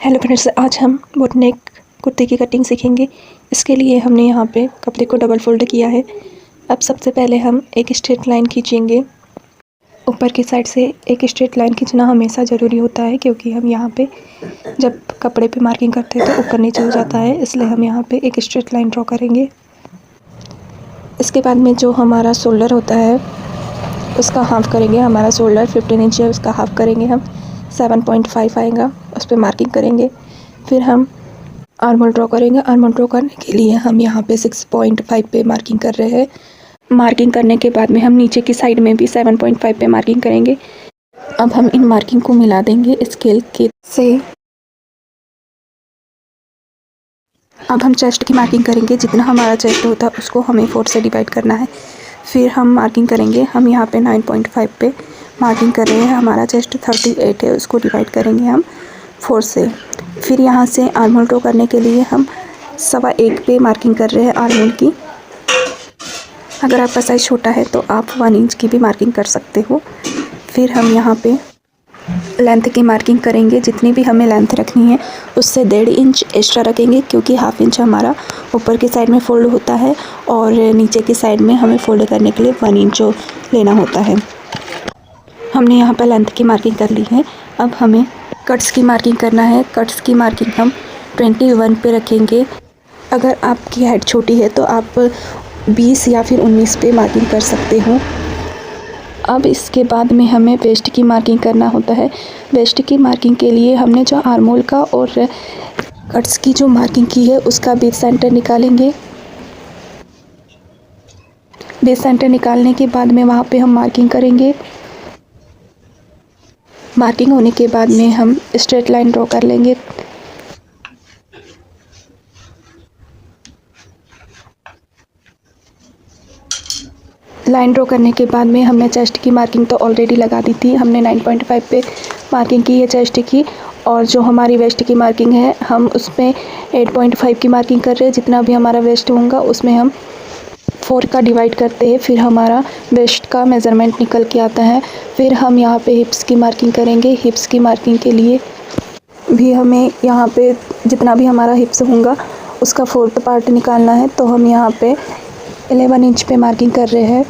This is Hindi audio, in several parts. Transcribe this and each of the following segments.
हेलो फ्रेंड्स, आज हम बोट नेक कुर्ती की कटिंग सीखेंगे। इसके लिए हमने यहाँ पे कपड़े को डबल फोल्ड किया है। अब सबसे पहले हम एक स्ट्रेट लाइन खींचेंगे। ऊपर की साइड से एक स्ट्रेट लाइन खींचना हमेशा ज़रूरी होता है, क्योंकि हम यहाँ पे जब कपड़े पे मार्किंग करते हैं तो ऊपर नीचे हो जाता है, इसलिए हम यहाँ पे एक स्ट्रेट लाइन ड्रॉ करेंगे। इसके बाद में जो हमारा शोल्डर होता है उसका हाफ करेंगे। हमारा शोल्डर 15 इंच है, उसका हाफ करेंगे हम 7.5 आएगा, उस पर मार्किंग करेंगे। फिर हम आर्म होल ड्रॉ करेंगे। आर्म होल ड्रॉ करने के लिए हम यहाँ पे 6.5 पे मार्किंग कर रहे हैं। मार्किंग करने के बाद में हम नीचे की साइड में भी 7.5 पे मार्किंग करेंगे। अब हम इन मार्किंग को मिला देंगे स्केल के से। अब हम चेस्ट की मार्किंग करेंगे। जितना हमारा चेस्ट होता है उसको हमें 4 से डिवाइड करना है। फिर हम मार्किंग करेंगे। हम यहाँ पे 9.5 पे मार्किंग कर रहे हैं। हमारा चेस्ट 38 है, उसको डिवाइड करेंगे हम 4 से। फिर यहाँ से आर्म होल ड्रॉ करने के लिए हम 1.25 पे मार्किंग कर रहे हैं आर्म होल की। अगर आपका साइज़ छोटा है तो आप 1 इंच की भी मार्किंग कर सकते हो। फिर हम यहाँ पे लेंथ की मार्किंग करेंगे। जितनी भी हमें लेंथ रखनी है उससे 1.5 इंच एक्स्ट्रा रखेंगे, क्योंकि हाफ इंच हमारा ऊपर की साइड में फोल्ड होता है और नीचे की साइड में हमें फोल्ड करने के लिए 1 इंच लेना होता है। हमने यहाँ पर लेंथ की मार्किंग कर ली है। अब हमें कट्स की मार्किंग करना है। कट्स की मार्किंग हम 21 पे रखेंगे। अगर आपकी हाइट छोटी है तो आप 20 या फिर 19 पे मार्किंग कर सकते हो। अब इसके बाद में हमें वेस्ट की मार्किंग करना होता है। वेस्ट की मार्किंग के लिए हमने जो आर्म होल का और कट्स की जो मार्किंग की है उसका बेस सेंटर निकालेंगे। बेस सेंटर निकालने के बाद में वहाँ पे हम मार्किंग करेंगे। मार्किंग होने के बाद में हम स्ट्रेट लाइन ड्रॉ कर लेंगे। लाइन ड्रॉ करने के बाद में हमने चेस्ट की मार्किंग तो ऑलरेडी लगा दी थी। हमने 9.5 पे मार्किंग की है चेस्ट की, और जो हमारी वेस्ट की मार्किंग है हम उसमें 8.5 की मार्किंग कर रहे हैं। जितना भी हमारा वेस्ट होगा उसमें हम 4 का डिवाइड करते हैं, फिर हमारा वेस्ट का मेज़रमेंट निकल के आता है। फिर हम यहाँ पे हिप्स की मार्किंग करेंगे। हिप्स की मार्किंग के लिए भी हमें यहाँ पे जितना भी हमारा हिप्स होगा उसका 4th पार्ट निकालना है, तो हम यहाँ पे 11 इंच पे मार्किंग कर रहे हैं।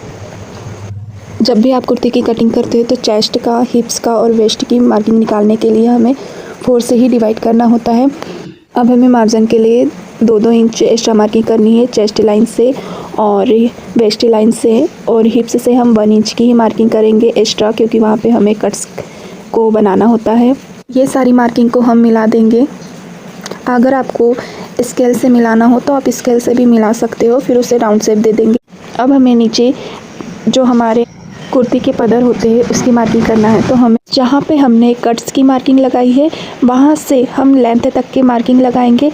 जब भी आप कुर्ती की कटिंग करते हो तो चेस्ट का, हिप्स का और वेस्ट की मार्किंग निकालने के लिए हमें 4 से ही डिवाइड करना होता है। अब हमें मार्जिन के लिए 2-2 इंच एक्स्ट्रा मार्किंग करनी है चेस्ट लाइन से और वेस्ट लाइन से, और हिप्स से हम 1 इंच की ही मार्किंग करेंगे एक्स्ट्रा, क्योंकि वहाँ पे हमें कट्स को बनाना होता है। ये सारी मार्किंग को हम मिला देंगे। अगर आपको स्केल से मिलाना हो तो आप स्केल से भी मिला सकते हो, फिर उसे राउंड शेप दे देंगे। अब हमें नीचे जो हमारे कुर्ती के पदर होते हैं उसकी मार्किंग करना है, तो हमें जहाँ पे हमने कट्स की मार्किंग लगाई है वहाँ से हम लेंथ तक की मार्किंग लगाएंगे।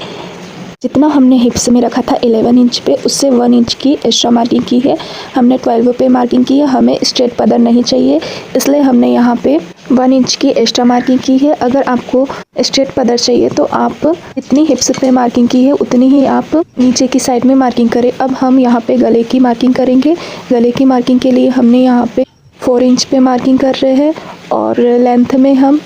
जितना हमने हिप्स में रखा था 11 इंच पे, उससे 1 इंच की एक्स्ट्रा मार्किंग की है। हमने 12 पे मार्किंग की है। हमें स्ट्रेट पदर नहीं चाहिए, इसलिए हमने यहाँ पे 1 इंच की एक्स्ट्रा मार्किंग की है। अगर आपको स्ट्रेट पदर चाहिए तो आप जितनी हिप्स पे मार्किंग की है उतनी ही आप नीचे की साइड में मार्किंग करें। अब हम यहाँ पे गले की मार्किंग करेंगे। गले की मार्किंग के लिए हमने यहाँ पे 4 इंच पे मार्किंग कर रहे हैं और लेंथ में हम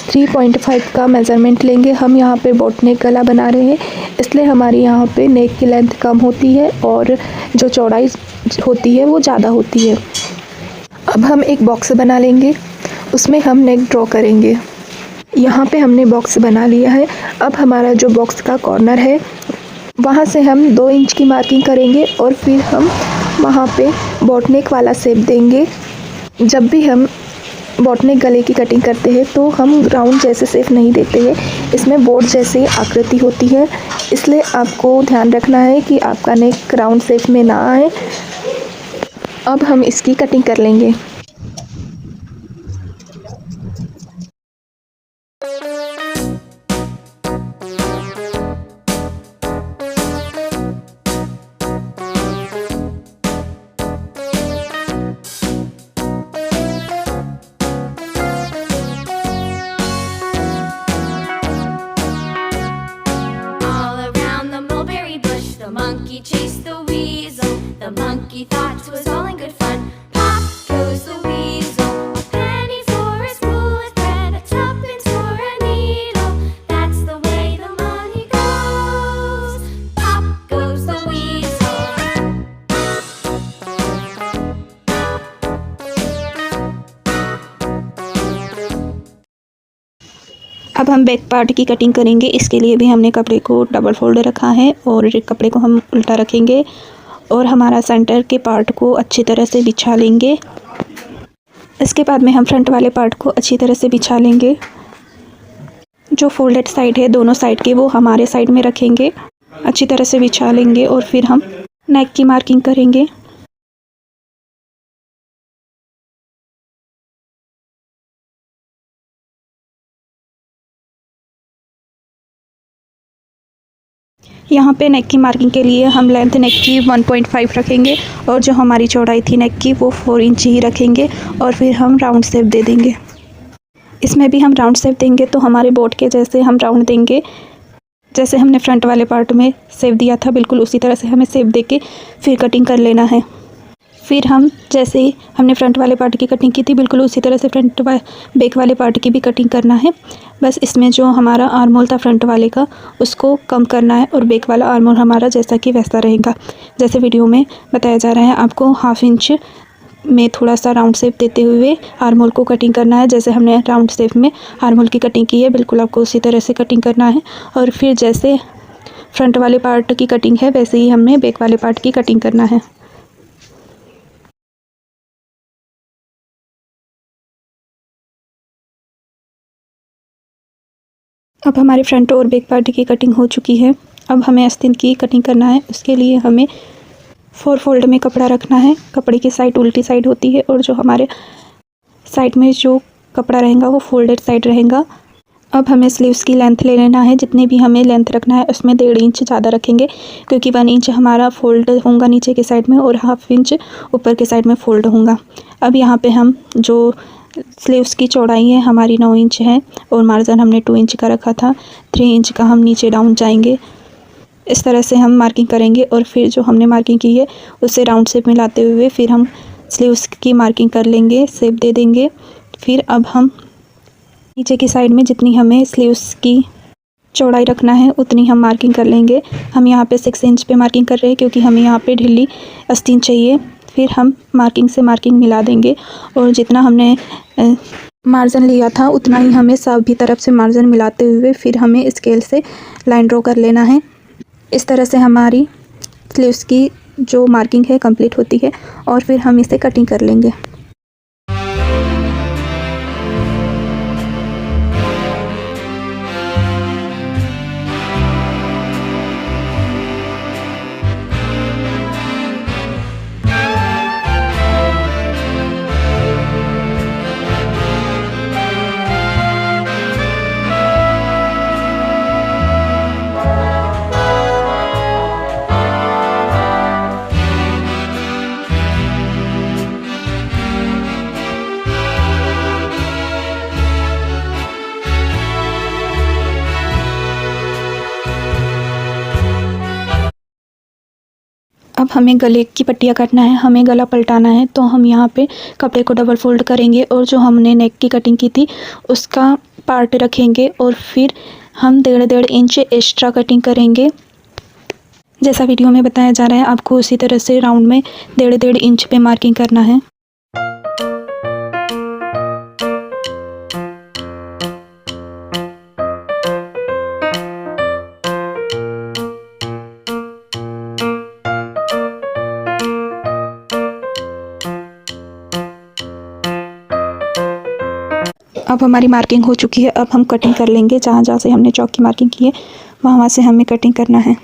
3.5 का मेज़रमेंट लेंगे। हम यहाँ पे बोट नेक गला बना रहे हैं, इसलिए हमारी यहाँ पे नेक की लेंथ कम होती है और जो चौड़ाई होती है वो ज़्यादा होती है। अब हम एक बॉक्स बना लेंगे, उसमें हम नेक ड्रॉ करेंगे। यहाँ पे हमने बॉक्स बना लिया है। अब हमारा जो बॉक्स का कॉर्नर है वहाँ से हम 2 इंच की मार्किंग करेंगे और फिर हम वहाँ पे बोट नेक वाला शेप देंगे। जब भी हम बोट नेक गले की कटिंग करते हैं तो हम राउंड जैसे शेप नहीं देते हैं, इसमें बोट जैसी आकृति होती है, इसलिए आपको ध्यान रखना है कि आपका नेक राउंड शेप में ना आए। अब हम इसकी कटिंग कर लेंगे। Monkey chased the weasel. The monkey thought it was all in good fun. Pop goes the अब हम बैक पार्ट की कटिंग करेंगे। इसके लिए भी हमने कपड़े को डबल फोल्ड रखा है और कपड़े को हम उल्टा रखेंगे और हमारा सेंटर के पार्ट को अच्छी तरह से बिछा लेंगे। इसके बाद में हम फ्रंट वाले पार्ट को अच्छी तरह से बिछा लेंगे। जो फोल्डेड साइड है दोनों साइड के वो हमारे साइड में रखेंगे, अच्छी तरह से बिछा लेंगे और फिर हम नेक की मार्किंग करेंगे। यहाँ पे नेक की मार्किंग के लिए हम लेंथ नेक की 1.5 रखेंगे और जो हमारी चौड़ाई थी नेक की वो 4 इंच ही रखेंगे और फिर हम राउंड शेप दे देंगे। इसमें भी हम राउंड शेप देंगे तो हमारे बोट के जैसे हम राउंड देंगे। जैसे हमने फ्रंट वाले पार्ट में शेप दिया था बिल्कुल उसी तरह से हमें शेप दे के फिर कटिंग कर लेना है। फिर हम जैसे ही हमने फ्रंट वाले पार्ट की कटिंग की थी बिल्कुल उसी तरह से बैक वाले पार्ट की भी कटिंग करना है। बस इसमें जो हमारा आर्म होल था फ्रंट वाले का उसको कम करना है और बैक वाला आर्म होल हमारा जैसा कि वैसा रहेगा जैसे वीडियो में बताया जा रहा है। आपको 1/2 इंच में थोड़ा सा राउंड शेप देते हुए आर्म होल को कटिंग करना है। जैसे हमने राउंड शेप में आर्म होल की कटिंग की है बिल्कुल आपको उसी तरह से कटिंग करना है और फिर जैसे फ्रंट वाले पार्ट की कटिंग है वैसे ही हमने बैक वाले पार्ट की कटिंग करना है। अब हमारे फ्रंट और बैक पार्ट की कटिंग हो चुकी है। अब हमें आस्तीन की कटिंग करना है। उसके लिए हमें 4 फोल्ड में कपड़ा रखना है। कपड़े की साइड उल्टी साइड होती है और जो हमारे साइड में जो कपड़ा रहेगा वो फोल्डेड साइड रहेगा। अब हमें स्लीव्स की लेंथ ले लेना है। जितने भी हमें लेंथ रखना है उसमें 1.5 इंच ज़्यादा रखेंगे क्योंकि 1 इंच हमारा फोल्ड होगा नीचे के साइड में और 1/2 इंच ऊपर के साइड में फोल्ड होगा। अब यहाँ पे हम जो स्लीव्स की चौड़ाई है हमारी 9 इंच है और मार्जिन हमने 2 इंच का रखा था। 3 इंच का हम नीचे डाउन जाएंगे। इस तरह से हम मार्किंग करेंगे और फिर जो हमने मार्किंग की है उससे राउंड शेप मिलाते हुए फिर हम स्लीव्स की मार्किंग कर लेंगे, शेप दे देंगे। फिर अब हम नीचे की साइड में जितनी हमें स्लीव्स की चौड़ाई रखना है उतनी हम मार्किंग कर लेंगे। हम यहाँ पे 6 इंच पे मार्किंग कर रहे हैं क्योंकि हमें यहाँ पे ढीली आस्तीन चाहिए। फिर हम मार्किंग से मार्किंग मिला देंगे और जितना हमने मार्जिन लिया था उतना ही हमें सभी तरफ से मार्जिन मिलाते हुए फिर हमें स्केल से लाइन ड्रॉ कर लेना है। इस तरह से हमारी स्लीव्स की जो मार्किंग है कंप्लीट होती है और फिर हम इसे कटिंग कर लेंगे। अब हमें गले की पट्टियाँ काटना है, हमें गला पलटाना है। तो हम यहाँ पे कपड़े को डबल फोल्ड करेंगे और जो हमने नेक की कटिंग की थी उसका पार्ट रखेंगे और फिर हम 1.5 इंच एक्स्ट्रा कटिंग करेंगे। जैसा वीडियो में बताया जा रहा है आपको उसी तरह से राउंड में 1.5 इंच पे मार्किंग करना है। अब हमारी मार्किंग हो चुकी है। अब हम कटिंग कर लेंगे। जहाँ जहाँ से हमने चौक की मार्किंग की है वहाँ से हमें कटिंग करना है।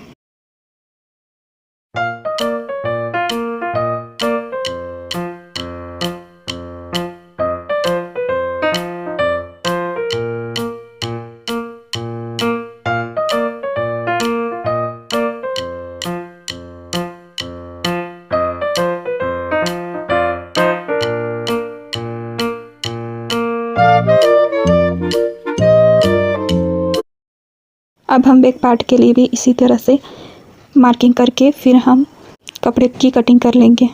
अब हम बैक पार्ट के लिए भी इसी तरह से मार्किंग करके फिर हम कपड़े की कटिंग कर लेंगे।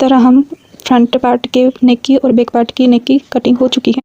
तरह हम फ्रंट पार्ट के नेक की और बैक पार्ट की नेक की कटिंग हो चुकी है।